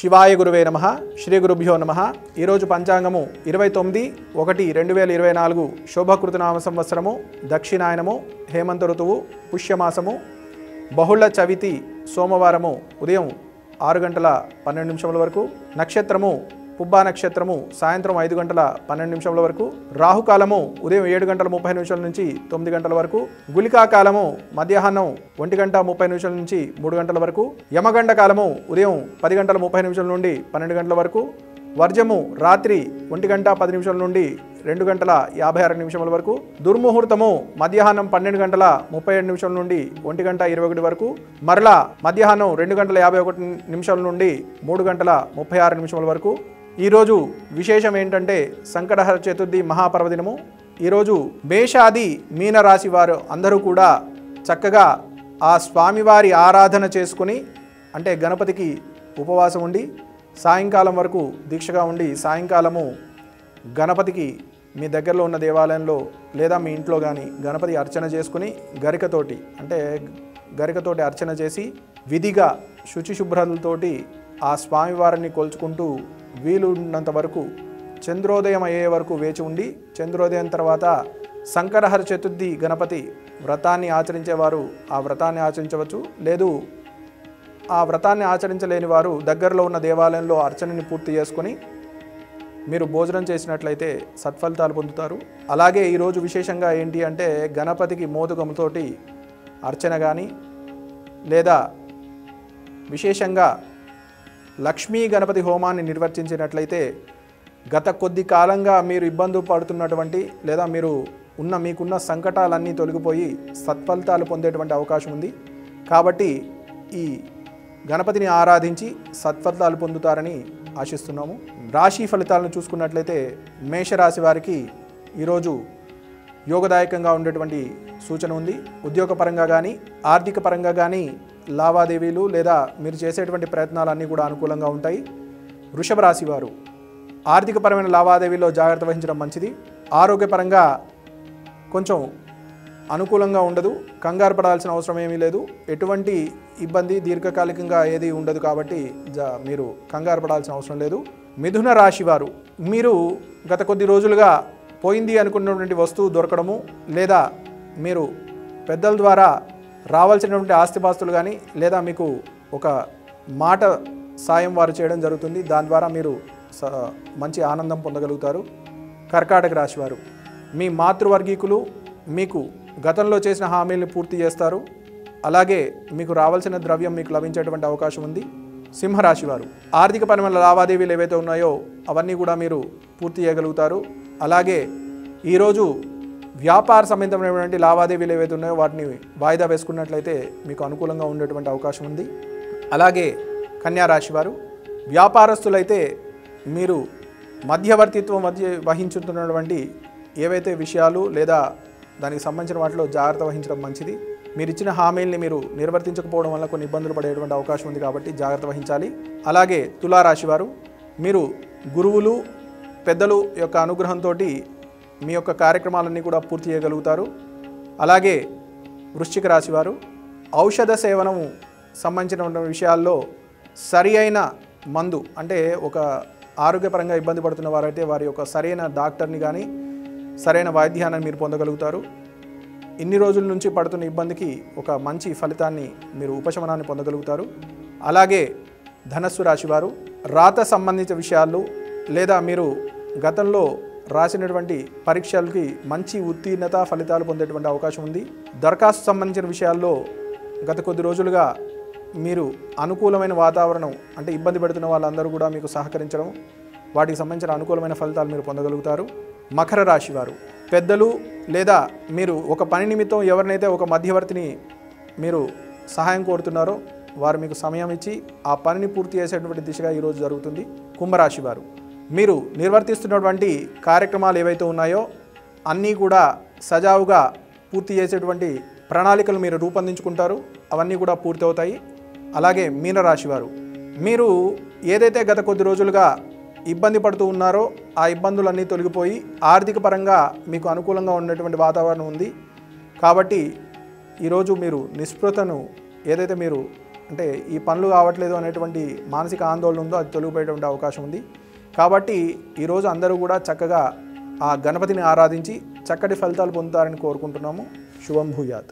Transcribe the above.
శివాయ గురువే నమః. శ్రీ గురుభ్యో నమః. ఈరోజు పంచాంగము 29/1/2024 శోభకృతనామ సంవత్సరము, దక్షిణాయనము, హేమంత ఋతువు, పుష్యమాసము, బహుళ చవితి, సోమవారము ఉదయం 6:12 వరకు, నక్షత్రము పుబ్బా నక్షత్రము సాయంత్రం 5:12 వరకు, రాహుకాలము ఉదయం 7:30 నుంచి 9 వరకు, గుళికా కాలము మధ్యాహ్నం 1:30 నుంచి 3 వరకు, యమగండ కాలము ఉదయం 10:30 నుండి 12 వరకు, వర్జము రాత్రి 1:10 నుండి 2:56 వరకు, దుర్ముహూర్తము మధ్యాహ్నం 12:37 నుండి 1:21 వరకు, మరలా మధ్యాహ్నం 2:51 నుండి 3:36 వరకు. ఈరోజు విశేషం ఏంటంటే సంకటహర చతుర్థి మహాపర్వదినము. ఈరోజు మేషాది మీనరాశి వారు అందరూ కూడా చక్కగా ఆ స్వామివారి ఆరాధన చేసుకుని, అంటే గణపతికి ఉపవాసం ఉండి సాయంకాలం వరకు దీక్షగా ఉండి, సాయంకాలము గణపతికి మీ దగ్గరలో ఉన్న దేవాలయంలో లేదా మీ ఇంట్లో కానీ గణపతి అర్చన చేసుకుని గరికతోటి అర్చన చేసి విధిగా శుచిశుభ్రతలతోటి ఆ స్వామివారిని కొలుచుకుంటూ వీలున్నంత వరకు చంద్రోదయం అయ్యే వరకు వేచి ఉండి, చంద్రోదయం తర్వాత సంకటహర చతుర్థి గణపతి వ్రతాన్ని ఆచరించేవారు ఆ వ్రతాన్ని ఆచరించవచ్చు. లేదు ఆ వ్రతాన్ని ఆచరించలేని వారు దగ్గరలో ఉన్న దేవాలయంలో అర్చనని పూర్తి చేసుకొని మీరు భోజనం చేసినట్లయితే సత్ఫలితాలు పొందుతారు. అలాగే ఈరోజు విశేషంగా ఏంటి అంటే గణపతికి మోదకముతోటి అర్చన కానీ, లేదా విశేషంగా లక్ష్మీ గణపతి హోమాన్ని నిర్వర్తించినట్లయితే గత కొద్ది కాలంగా మీరు ఇబ్బంది పడుతున్నటువంటి లేదా మీకున్న సంకటాలన్నీ తొలగిపోయి సత్ఫలితాలు పొందేటువంటి అవకాశం ఉంది. కాబట్టి ఈ గణపతిని ఆరాధించి సత్ఫలితాలు పొందుతారని ఆశిస్తున్నాము. రాశి ఫలితాలను చూసుకున్నట్లయితే మేషరాశి వారికి ఈరోజు యోగదాయకంగా ఉండేటువంటి సూచన ఉంది. ఉద్యోగపరంగా కానీ ఆర్థిక పరంగా కానీ లావాదేవీలు లేదా మీరు చేసేటువంటి ప్రయత్నాలన్నీ కూడా అనుకూలంగా ఉంటాయి. వృషభ రాశి వారు ఆర్థికపరమైన లావాదేవీల్లో జాగ్రత్త వహించడం మంచిది. ఆరోగ్యపరంగా కొంచెం అనుకూలంగా ఉండదు, కంగారు పడాల్సిన అవసరం ఏమీ లేదు. ఎటువంటి ఇబ్బంది దీర్ఘకాలికంగా ఏది ఉండదు, కాబట్టి మీరు కంగారు పడాల్సిన అవసరం లేదు. మిథున రాశి వారు మీరు గత కొద్ది రోజులుగా పోయింది అనుకున్నటువంటి వస్తువు దొరకడము, లేదా మీరు పెద్దల ద్వారా రావాల్సినటువంటి ఆస్తిపాస్తులు కానీ, లేదా మీకు ఒక మాట సాయం వారు చేయడం జరుగుతుంది. దాని ద్వారా మీరు మంచి ఆనందం పొందగలుగుతారు. కర్కాటక రాశి వారు మీ మాతృవర్గీకులు మీకు గతంలో చేసిన హామీలను పూర్తి చేస్తారు. అలాగే మీకు రావాల్సిన ద్రవ్యం మీకు లభించేటువంటి అవకాశం ఉంది. సింహరాశి వారు ఆర్థికపరమైన లావాదేవీలు ఏవైతే ఉన్నాయో అవన్నీ కూడా మీరు పూర్తి చేయగలుగుతారు. అలాగే ఈరోజు వ్యాపార సంబంధమైనటువంటి లావాదేవీలు ఏవైతే ఉన్నాయో వాటిని వాయిదా వేసుకున్నట్లయితే మీకు అనుకూలంగా ఉండేటువంటి అవకాశం ఉంది. అలాగే కన్యారాశి వారు వ్యాపారస్తులైతే మీరు మధ్యవర్తిత్వం వహించుతున్నటువంటి ఏవైతే విషయాలు లేదా దానికి సంబంధించిన వాటిలో జాగ్రత్త వహించడం మంచిది. మీరు ఇచ్చిన హామీల్ని మీరు నిర్వర్తించకపోవడం వల్ల కొన్ని ఇబ్బందులు పడేటువంటి అవకాశం ఉంది, కాబట్టి జాగ్రత్త వహించాలి. అలాగే తులారాశి వారు మీరు గురువులు పెద్దలు యొక్క అనుగ్రహంతో మీ యొక్క కార్యక్రమాలన్నీ కూడా పూర్తి చేయగలుగుతారు. అలాగే వృశ్చిక రాశి వారు ఔషధ సేవనము సంబంధించిన విషయాల్లో సరి అయిన మందు, అంటే ఒక ఆరోగ్యపరంగా ఇబ్బంది పడుతున్న వారైతే వారి యొక్క సరైన డాక్టర్ని కానీ సరైన వైద్యాన్ని మీరు పొందగలుగుతారు. ఇన్ని రోజుల నుంచి పడుతున్న ఇబ్బందికి ఒక మంచి ఫలితాన్ని మీరు ఉపశమనాన్ని పొందగలుగుతారు. అలాగే ధనస్సు రాశి వారు రాత సంబంధించిన విషయాలు లేదా మీరు గతంలో రాసినటువంటి పరీక్షలకి మంచి ఉత్తీర్ణత ఫలితాలు పొందేటువంటి అవకాశం ఉంది. దరఖాస్తు సంబంధించిన విషయాల్లో గత కొద్ది రోజులుగా మీరు అనుకూలమైన వాతావరణం, అంటే ఇబ్బంది పెడుతున్న వాళ్ళందరూ కూడా మీకు సహకరించడం, వాటికి సంబంధించిన అనుకూలమైన ఫలితాలు మీరు పొందగలుగుతారు. మకర రాశి వారు పెద్దలు లేదా మీరు ఒక పని నిమిత్తం ఎవరినైతే ఒక మధ్యవర్తిని మీరు సహాయం కోరుతున్నారో వారు మీకు సమయం ఇచ్చి ఆ పనిని పూర్తి చేసేటువంటి దిశగా ఈరోజు జరుగుతుంది. కుంభరాశి వారు మీరు నిర్వర్తిస్తున్నటువంటి కార్యక్రమాలు ఏవైతే ఉన్నాయో అన్నీ కూడా సజావుగా పూర్తి చేసేటువంటి ప్రణాళికలు మీరు రూపొందించుకుంటారు, అవన్నీ కూడా పూర్తి అవుతాయి. అలాగే మీనరాశి వారు మీరు ఏదైతే గత కొద్ది రోజులుగా ఇబ్బంది పడుతూ ఉన్నారో ఆ ఇబ్బందులన్నీ తొలగిపోయి ఆర్థిక పరంగా మీకు అనుకూలంగా ఉన్నటువంటి వాతావరణం ఉంది. కాబట్టి ఈరోజు మీరు నిస్పృహతను ఏదైతే మీరు అంటే ఈ పనులు కావట్లేదు అనేటువంటి మానసిక ఆందోళన ఉందో అది తొలగిపోయేటువంటి అవకాశం ఉంది. కాబట్టి ఈరోజు అందరూ కూడా చక్కగా ఆ గణపతిని ఆరాధించి చక్కటి ఫలితాలు పొందుతారని కోరుకుంటున్నాము. శుభం భూయాత్.